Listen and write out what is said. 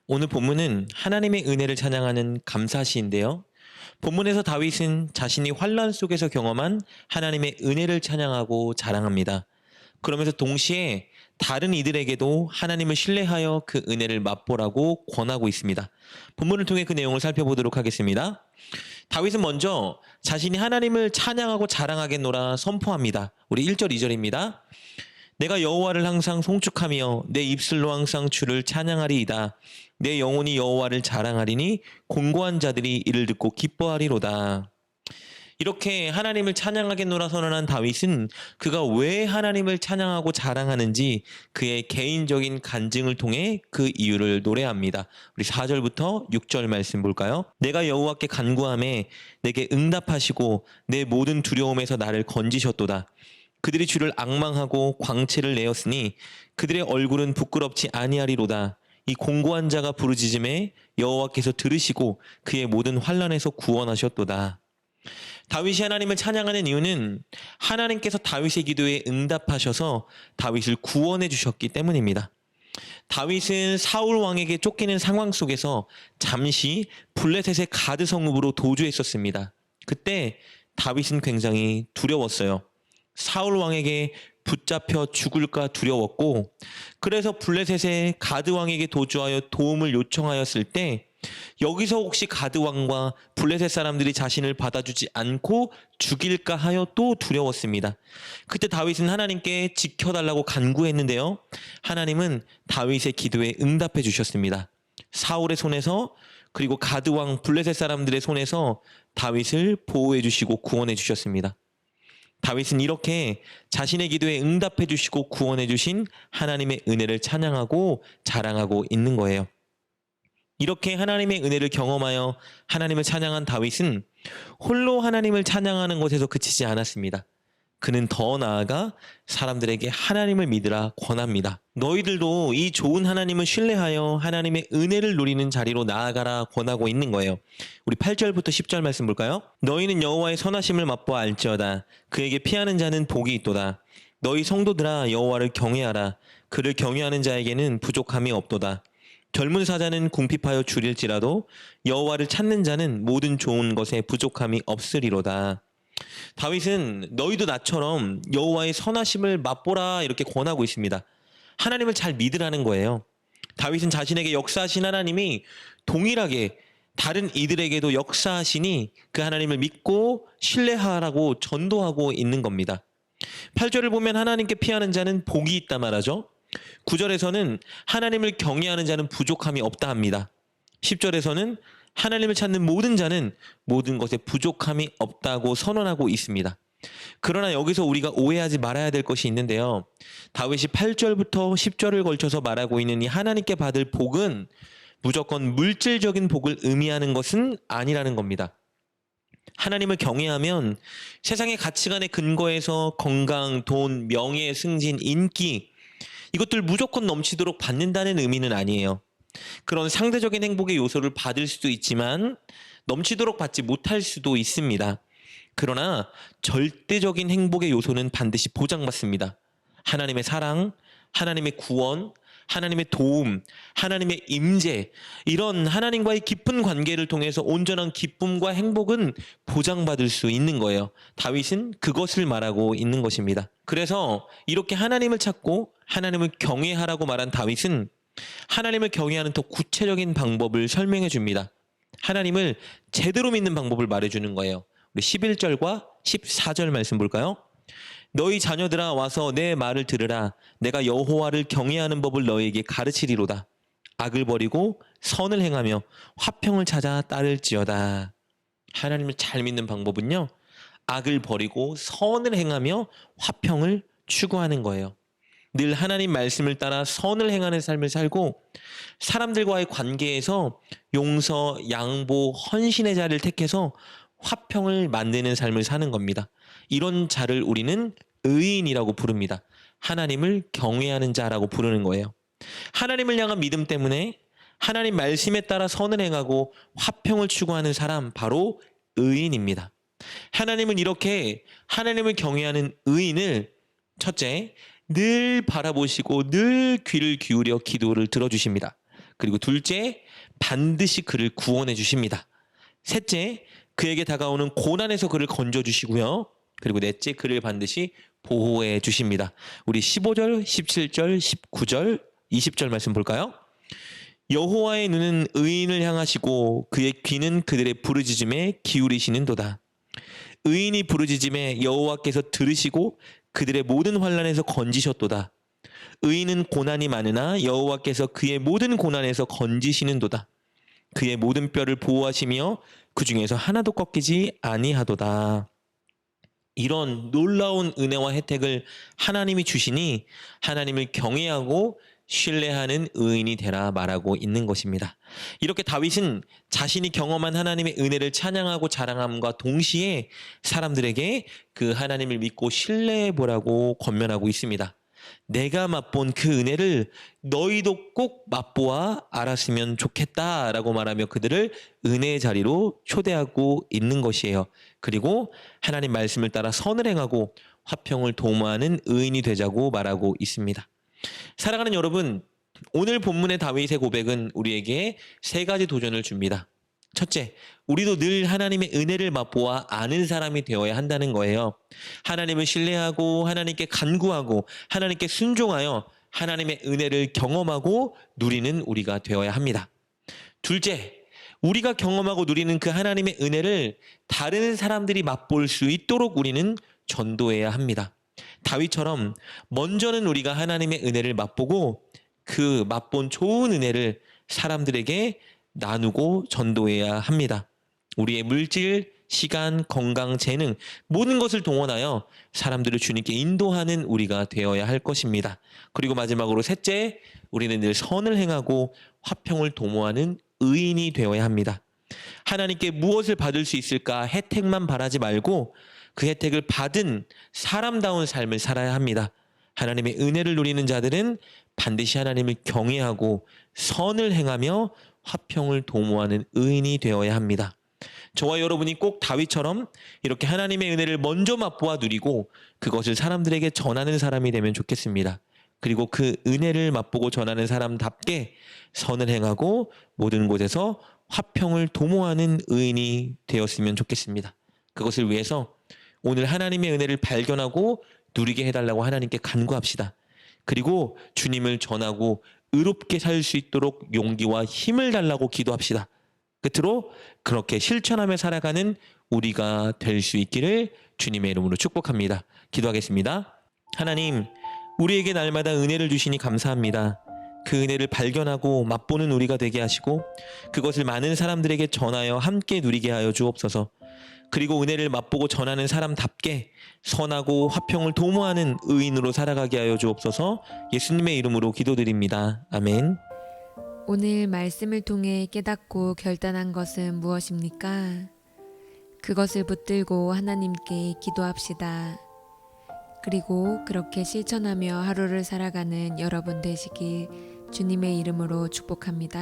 오늘 본문은 하나님의 은혜를 찬양하는 감사시인데요. 본문에서 다윗은 자신이 환난 속에서 경험한 하나님의 은혜를 찬양하고 자랑합니다. 그러면서 동시에 다른 이들에게도 하나님을 신뢰하여 그 은혜를 맛보라고 권하고 있습니다. 본문을 통해 그 내용을 살펴보도록 하겠습니다. 다윗은 먼저 자신이 하나님을 찬양하고 자랑하겠노라 선포합니다. 우리 1절, 2절입니다. 내가 여호와를 항상 송축하며 내 입술로 항상 주를 찬양하리이다. 내 영혼이 여호와를 자랑하리니 곤고한 자들이 이를 듣고 기뻐하리로다. 이렇게 하나님을 찬양하겠노라 선언한 다윗은 그가 왜 하나님을 찬양하고 자랑하는지 그의 개인적인 간증을 통해 그 이유를 노래합니다. 우리 4절부터 6절 말씀 볼까요? 내가 여호와께 간구하매 내게 응답하시고 내 모든 두려움에서 나를 건지셨도다. 그들이 주를 앙망하고 광채를 내었으니 그들의 얼굴은 부끄럽지 아니하리로다. 이 공고한 자가 부르짖음에 여호와께서 들으시고 그의 모든 환난에서 구원하셨도다. 다윗이 하나님을 찬양하는 이유는 하나님께서 다윗의 기도에 응답하셔서 다윗을 구원해 주셨기 때문입니다. 다윗은 사울 왕에게 쫓기는 상황 속에서 잠시 블레셋의 가드 성읍으로 도주했었습니다. 그때 다윗은 굉장히 두려웠어요. 사울 왕에게 붙잡혀 죽을까 두려웠고, 그래서 블레셋의 가드 왕에게 도주하여 도움을 요청하였을 때 여기서 혹시 가드 왕과 블레셋 사람들이 자신을 받아주지 않고 죽일까 하여 또 두려웠습니다. 그때 다윗은 하나님께 지켜달라고 간구했는데요. 하나님은 다윗의 기도에 응답해 주셨습니다. 사울의 손에서 그리고 가드 왕 블레셋 사람들의 손에서 다윗을 보호해 주시고 구원해 주셨습니다. 다윗은 이렇게 자신의 기도에 응답해 주시고 구원해 주신 하나님의 은혜를 찬양하고 자랑하고 있는 거예요. 이렇게 하나님의 은혜를 경험하여 하나님을 찬양한 다윗은 홀로 하나님을 찬양하는 것에서 그치지 않았습니다. 그는 더 나아가 사람들에게 하나님을 믿으라 권합니다. 너희들도 이 좋은 하나님을 신뢰하여 하나님의 은혜를 누리는 자리로 나아가라 권하고 있는 거예요. 우리 8절부터 10절 말씀 볼까요? 너희는 여호와의 선하심을 맛보아 알지어다. 그에게 피하는 자는 복이 있도다. 너희 성도들아 여호와를 경외하라. 그를 경외하는 자에게는 부족함이 없도다. 젊은 사자는 궁핍하여 줄일지라도 여호와를 찾는 자는 모든 좋은 것에 부족함이 없으리로다. 다윗은 너희도 나처럼 여호와의 선하심을 맛보라 이렇게 권하고 있습니다. 하나님을 잘 믿으라는 거예요. 다윗은 자신에게 역사하신 하나님이 동일하게 다른 이들에게도 역사하시니 그 하나님을 믿고 신뢰하라고 전도하고 있는 겁니다. 8절을 보면 하나님께 피하는 자는 복이 있다 말하죠. 9절에서는 하나님을 경외하는 자는 부족함이 없다 합니다. 10절에서는 하나님을 찾는 모든 자는 모든 것에 부족함이 없다고 선언하고 있습니다. 그러나 여기서 우리가 오해하지 말아야 될 것이 있는데요. 다윗이 8절부터 10절을 걸쳐서 말하고 있는 이 하나님께 받을 복은 무조건 물질적인 복을 의미하는 것은 아니라는 겁니다. 하나님을 경외하면 세상의 가치관의 근거에서 건강, 돈, 명예, 승진, 인기 이것들 무조건 넘치도록 받는다는 의미는 아니에요. 그런 상대적인 행복의 요소를 받을 수도 있지만 넘치도록 받지 못할 수도 있습니다. 그러나 절대적인 행복의 요소는 반드시 보장받습니다. 하나님의 사랑, 하나님의 구원, 하나님의 도움, 하나님의 임재, 이런 하나님과의 깊은 관계를 통해서 온전한 기쁨과 행복은 보장받을 수 있는 거예요. 다윗은 그것을 말하고 있는 것입니다. 그래서 이렇게 하나님을 찾고 하나님을 경외하라고 말한 다윗은 하나님을 경외하는 더 구체적인 방법을 설명해 줍니다. 하나님을 제대로 믿는 방법을 말해주는 거예요. 우리 11절과 14절 말씀 볼까요? 너희 자녀들아 와서 내 말을 들으라. 내가 여호와를 경외하는 법을 너희에게 가르치리로다. 악을 버리고 선을 행하며 화평을 찾아 따를지어다. 하나님을 잘 믿는 방법은요, 악을 버리고 선을 행하며 화평을 추구하는 거예요. 늘 하나님 말씀을 따라 선을 행하는 삶을 살고 사람들과의 관계에서 용서, 양보, 헌신의 자를 택해서 화평을 만드는 삶을 사는 겁니다. 이런 자를 우리는 의인이라고 부릅니다. 하나님을 경외하는 자라고 부르는 거예요. 하나님을 향한 믿음 때문에 하나님 말씀에 따라 선을 행하고 화평을 추구하는 사람, 바로 의인입니다. 하나님은 이렇게 하나님을 경외하는 의인을 첫째, 늘 바라보시고 늘 귀를 기울여 기도를 들어주십니다. 그리고 둘째, 반드시 그를 구원해 주십니다. 셋째, 그에게 다가오는 고난에서 그를 건져 주시고요. 그리고 넷째, 그를 반드시 보호해 주십니다. 우리 15절, 17절, 19절, 20절 말씀 볼까요? 여호와의 눈은 의인을 향하시고 그의 귀는 그들의 부르짖음에 기울이시는도다. 의인이 부르짖음에 여호와께서 들으시고 그들의 모든 환난에서 건지셨도다. 의인은 고난이 많으나 여호와께서 그의 모든 고난에서 건지시는도다. 그의 모든 뼈를 보호하시며 그 중에서 하나도 꺾이지 아니하도다. 이런 놀라운 은혜와 혜택을 하나님이 주시니 하나님을 경외하고 신뢰하는 의인이 되라 말하고 있는 것입니다. 이렇게 다윗은 자신이 경험한 하나님의 은혜를 찬양하고 자랑함과 동시에 사람들에게 그 하나님을 믿고 신뢰해 보라고 권면하고 있습니다. 내가 맛본 그 은혜를 너희도 꼭 맛보아 알았으면 좋겠다라고 말하며 그들을 은혜의 자리로 초대하고 있는 것이에요. 그리고 하나님 말씀을 따라 선을 행하고 화평을 도모하는 의인이 되자고 말하고 있습니다. 사랑하는 여러분, 오늘 본문의 다윗의 고백은 우리에게 세 가지 도전을 줍니다. 첫째, 우리도 늘 하나님의 은혜를 맛보아 아는 사람이 되어야 한다는 거예요. 하나님을 신뢰하고 하나님께 간구하고 하나님께 순종하여 하나님의 은혜를 경험하고 누리는 우리가 되어야 합니다. 둘째, 우리가 경험하고 누리는 그 하나님의 은혜를 다른 사람들이 맛볼 수 있도록 우리는 전도해야 합니다. 다윗처럼 먼저는 우리가 하나님의 은혜를 맛보고 그 맛본 좋은 은혜를 사람들에게 나누고 전도해야 합니다. 우리의 물질, 시간, 건강, 재능 모든 것을 동원하여 사람들을 주님께 인도하는 우리가 되어야 할 것입니다. 그리고 마지막으로 셋째, 우리는 늘 선을 행하고 화평을 도모하는 의인이 되어야 합니다. 하나님께 무엇을 받을 수 있을까 혜택만 바라지 말고 그 혜택을 받은 사람다운 삶을 살아야 합니다. 하나님의 은혜를 누리는 자들은 반드시 하나님을 경외하고 선을 행하며 화평을 도모하는 의인이 되어야 합니다. 저와 여러분이 꼭 다윗처럼 이렇게 하나님의 은혜를 먼저 맛보아 누리고 그것을 사람들에게 전하는 사람이 되면 좋겠습니다. 그리고 그 은혜를 맛보고 전하는 사람답게 선을 행하고 모든 곳에서 화평을 도모하는 의인이 되었으면 좋겠습니다. 그것을 위해서 오늘 하나님의 은혜를 발견하고 누리게 해달라고 하나님께 간구합시다. 그리고 주님을 전하고 의롭게 살 수 있도록 용기와 힘을 달라고 기도합시다. 끝으로 그렇게 실천하며 살아가는 우리가 될 수 있기를 주님의 이름으로 축복합니다. 기도하겠습니다. 하나님, 우리에게 날마다 은혜를 주시니 감사합니다. 그 은혜를 발견하고 맛보는 우리가 되게 하시고 그것을 많은 사람들에게 전하여 함께 누리게 하여 주옵소서. 그리고 은혜를 맛보고 전하는 사람답게 선하고 화평을 도모하는 의인으로 살아가게 하여 주옵소서. 예수님의 이름으로 기도드립니다. 아멘. 오늘 말씀을 통해 깨닫고 결단한 것은 무엇입니까? 그것을 붙들고 하나님께 기도합시다. 그리고 그렇게 실천하며 하루를 살아가는 여러분 되시길 주님의 이름으로 축복합니다.